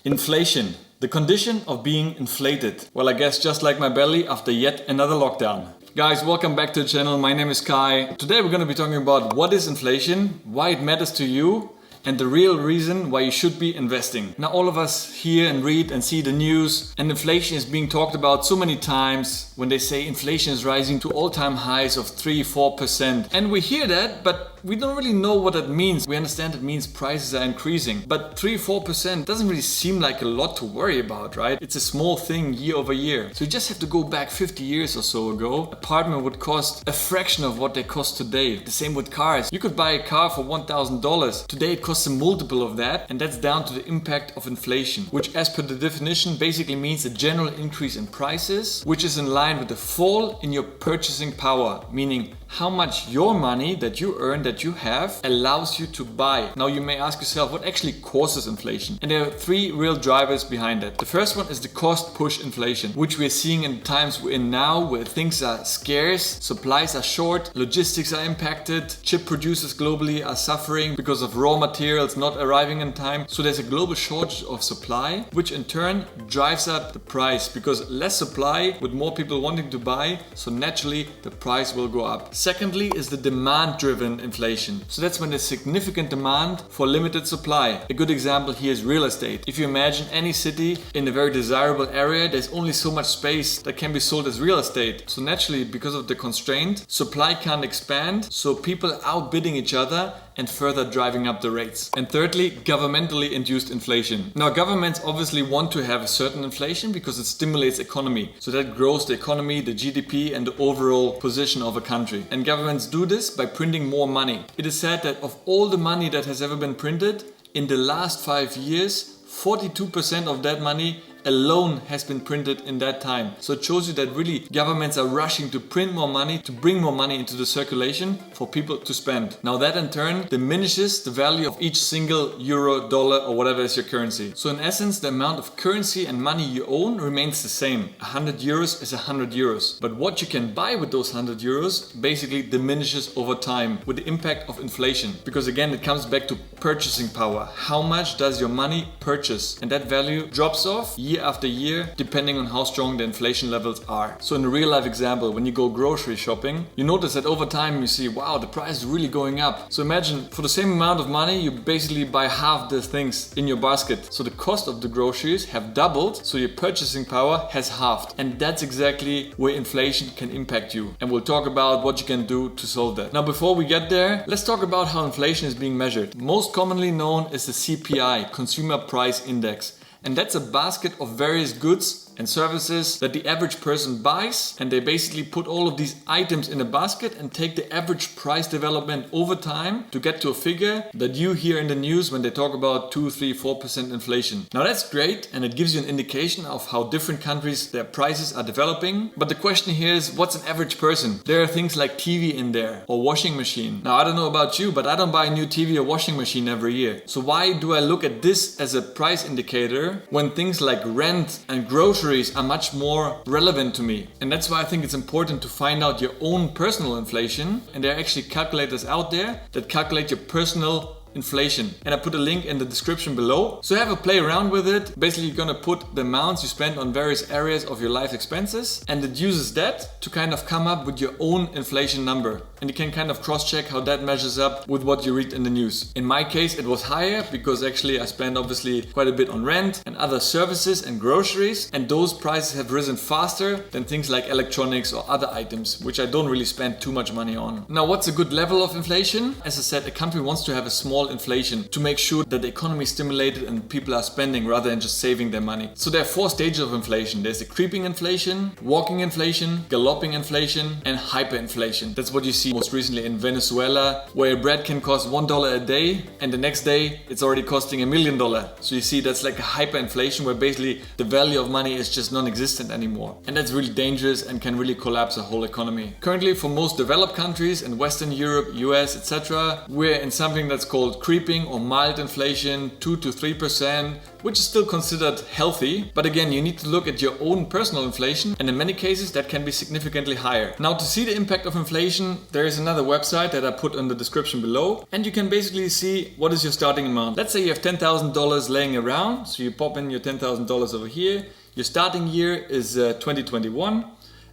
Inflation, the condition of being inflated. Well, I guess just like my belly after yet another lockdown. Guys, welcome back to the channel. My name is Kai. Today we're going to be talking about what is inflation, why it matters to you, and the real reason why you should be investing. Now, all of us hear and read and see the news, and inflation is being talked about so many times when they say inflation is rising to all-time highs of 3-4%. And we hear that, but we don't really know what that means. We understand it means prices are increasing, but 3-4% doesn't really seem like a lot to worry about, right? It's a small thing year over year. So you just have to go back 50 years or so ago. Apartment would cost a fraction of what they cost today. The same with cars. You could buy a car for $1,000. Today it costs a multiple of that, and that's down to the impact of inflation, which as per the definition basically means a general increase in prices, which is in line with the fall in your purchasing power, meaning how much your money that you earn, that you have, allows you to buy. Now you may ask yourself, what actually causes inflation? And there are three real drivers behind it. The first one is the cost push inflation, which we're seeing in times we're in now, where things are scarce, supplies are short, logistics are impacted, chip producers globally are suffering because of raw materials not arriving in time. So there's a global shortage of supply, which in turn drives up the price, because less supply with more people wanting to buy, so naturally the price will go up. Secondly is the demand-driven inflation. So that's when there's significant demand for limited supply. A good example here is real estate. If you imagine any city in a very desirable area, there's only so much space that can be sold as real estate. So naturally, because of the constraint, supply can't expand, so people are outbidding each other and further driving up the rates. And thirdly, governmentally induced inflation. Now, governments obviously want to have a certain inflation because it stimulates economy. So that grows the economy, the GDP, and the overall position of a country. And governments do this by printing more money. It is said that of all the money that has ever been printed, in the last 5 years, 42% of that money alone has been printed in that time. So it shows you that really governments are rushing to print more money, to bring more money into the circulation for people to spend. Now that in turn diminishes the value of each single euro, dollar, or whatever is your currency. So in essence, the amount of currency and money you own remains the same. 100 euros is 100 euros. But what you can buy with those 100 euros basically diminishes over time with the impact of inflation. Because again, it comes back to purchasing power. How much does your money purchase? And that value drops off year after year, depending on how strong the inflation levels are. So in a real life example, when you go grocery shopping, you notice that over time you see, wow, the price is really going up. So imagine for the same amount of money, you basically buy half the things in your basket. So the cost of the groceries have doubled, so your purchasing power has halved. And that's exactly where inflation can impact you. And we'll talk about what you can do to solve that. Now, before we get there, let's talk about how inflation is being measured. Most commonly known is the CPI, Consumer Price Index. And that's a basket of various goods and services that the average person buys, and they basically put all of these items in a basket and take the average price development over time to get to a figure that you hear in the news when they talk about 2-3-4% inflation. Now that's great, and it gives you an indication of how different countries, their prices are developing. But the question here is, what's an average person? There are things like TV in there or washing machine. Now I don't know about you, but I don't buy a new TV or washing machine every year. So why do I look at this as a price indicator when things like rent and groceries are much more relevant to me? And that's why I think it's important to find out your own personal inflation. And there are actually calculators out there that calculate your personal inflation, and I put a link in the description below. So have a play around with it. Basically, you're gonna put the amounts you spend on various areas of your life expenses, and it uses that to kind of come up with your own inflation number. And you can kind of cross-check how that measures up with what you read in the news. In my case, it was higher because actually I spend obviously quite a bit on rent and other services and groceries, and those prices have risen faster than things like electronics or other items, which I don't really spend too much money on. Now, what's a good level of inflation? As I said, a country wants to have a small inflation to make sure that the economy is stimulated and people are spending rather than just saving their money. So there are 4 stages of inflation. There's the creeping inflation, walking inflation, galloping inflation, and hyperinflation. That's what you see most recently in Venezuela, where bread can cost $1 a day and the next day it's already costing $1 million. So you see that's like a hyperinflation where basically the value of money is just non-existent anymore. And that's really dangerous and can really collapse a whole economy. Currently, for most developed countries in Western Europe, US, etc., we're in something that's called called creeping or mild inflation, 2 to 3%, which is still considered healthy. But again, you need to look at your own personal inflation, and in many cases that can be significantly higher. Now, to see the impact of inflation, there is another website that I put in the description below, and you can basically see what is your starting amount. Let's say you have $10,000 laying around, so you pop in your $10,000 over here. Your starting year is 2021,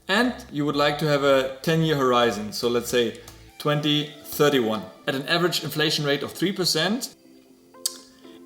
and you would like to have a 10-year horizon, so let's say 2031. At an average inflation rate of 3%,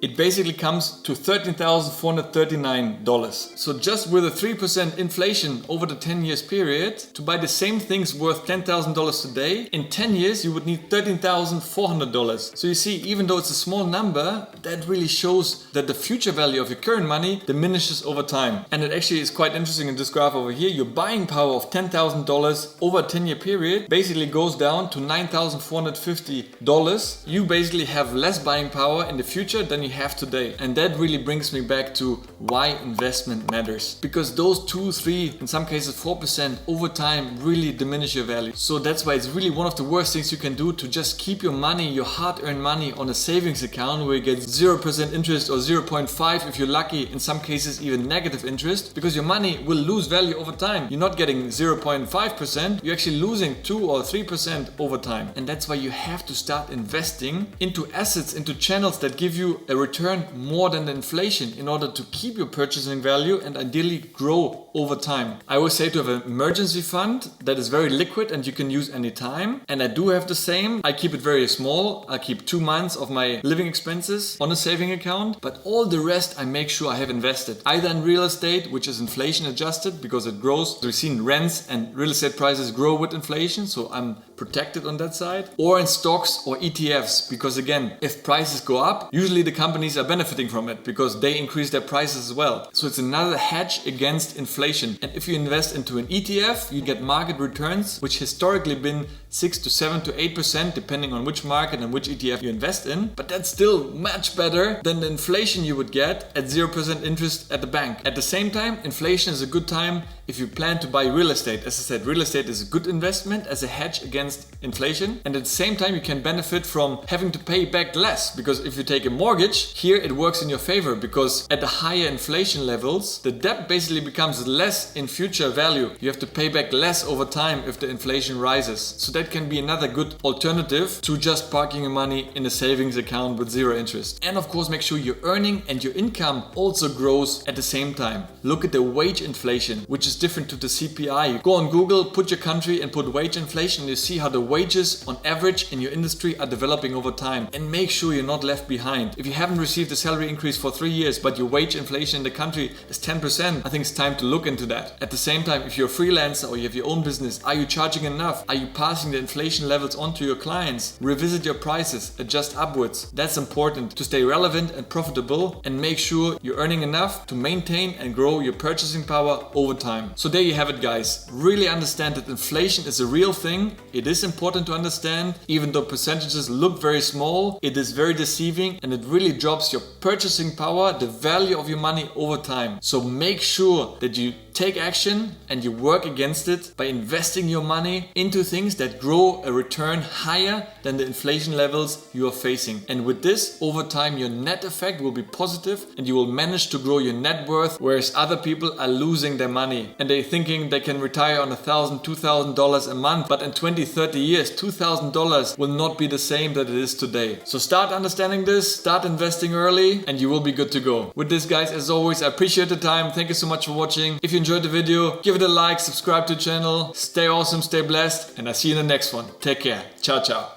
it basically comes to $13,439. So just with a 3% inflation over the 10 years period, to buy the same things worth $10,000 today, in 10 years you would need $13,400. So you see, even though it's a small number, that really shows that the future value of your current money diminishes over time. And it actually is quite interesting in this graph over here. Your buying power of $10,000 over a 10-year period basically goes down to $9,450. You basically have less buying power in the future than you have today. And that really brings me back to why investment matters. Because those 2, 3, in some cases 4% over time really diminish your value. So that's why it's really one of the worst things you can do, to just keep your money, your hard-earned money, on a savings account where you get 0% interest or 0.5 if you're lucky, in some cases even negative interest, because your money will lose value over time. You're not getting 0.5%, you're actually losing 2 or 3% over time. And that's why you have to start investing into assets, into channels that give you a return more than the inflation, in order to keep your purchasing value and ideally grow over time. I always say to have an emergency fund that is very liquid and you can use anytime. And I do have the same. I keep it very small. I keep 2 months of my living expenses on a saving account, but all the rest I make sure I have invested either in real estate, which is inflation adjusted because it grows. We've seen rents and real estate prices grow with inflation, so I'm protected on that side, or in stocks or ETFs, because again, if prices go up, usually the companies are benefiting from it because they increase their prices as well. So it's another hedge against inflation. And if you invest into an ETF, you get market returns, which historically been 6 to 7 to 8%, depending on which market and which ETF you invest in. But that's still much better than the inflation you would get at 0% interest at the bank. At the same time, inflation is a good time if you plan to buy real estate. As I said, real estate is a good investment as a hedge against inflation. And at the same time, you can benefit from having to pay back less, because if you take a mortgage, here it works in your favor, because at the higher inflation levels, the debt basically becomes less in future value. You have to pay back less over time if the inflation rises. So that can be another good alternative to just parking your money in a savings account with 0 interest. And of course, make sure your earning and your income also grows at the same time. Look at the wage inflation, which is different to the CPI. Go on Google, put your country and put wage inflation, and you see how the wages on average in your industry are developing over time. And make sure you're not left behind. If you haven't received a salary increase for 3 years, but your wage inflation in the country is 10%, I think it's time to look into that. At the same time, if you're a freelancer or you have your own business, are you charging enough? Are you passing the inflation levels on to your clients? Revisit your prices, adjust upwards. That's important to stay relevant and profitable, and make sure you're earning enough to maintain and grow your purchasing power over time. So there you have it, guys. Really understand that inflation is a real thing. It is important to understand. Even though percentages look very small, it is very deceiving, and it really drops your purchasing power, the value of your money over time. So make sure that you take action and you work against it by investing your money into things that grow a return higher than the inflation levels you are facing. And with this, over time, your net effect will be positive and you will manage to grow your net worth, whereas other people are losing their money and they're thinking they can retire on $1,000, $2,000 a month, but in 20, 30 years, $2,000 will not be the same that it is today. So start understanding this, start investing early, and you will be good to go. With this, guys, as always, I appreciate the time. Thank you so much for watching. If you enjoyed the video, give it a like, subscribe to the channel. Stay awesome, stay blessed, and I'll see you in the next one. Take care. Ciao, ciao.